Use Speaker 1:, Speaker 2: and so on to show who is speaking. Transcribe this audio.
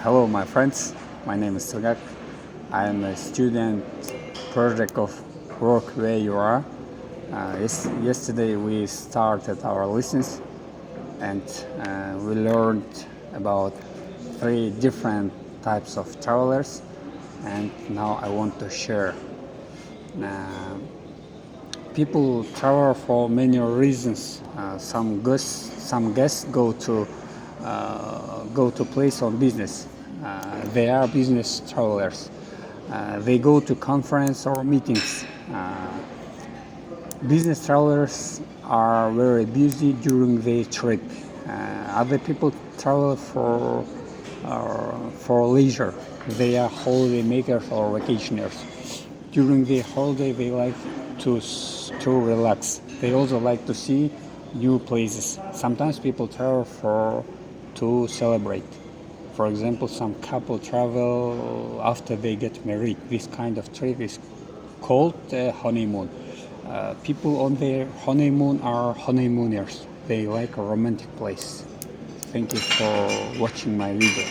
Speaker 1: Hello, my friends. My name is Sergak. I am a student project of Work Where You Are. Yesterday we started our lessons and we learned about 3 different types of travelers, and now I want to share. People travel for many reasons. Some guests go to place on business. They are business travelers. They go to conference or meetings. Business travelers are very busy during their trip. Other people travel for leisure. They are holiday makers or vacationers. During their holiday, they like to relax. They also like to see new places. Sometimes people travel to celebrate. For example, some couple travel after they get married. This kind of trip is called honeymoon. People on their honeymoon are honeymooners. They like a romantic place. Thank you for watching my video.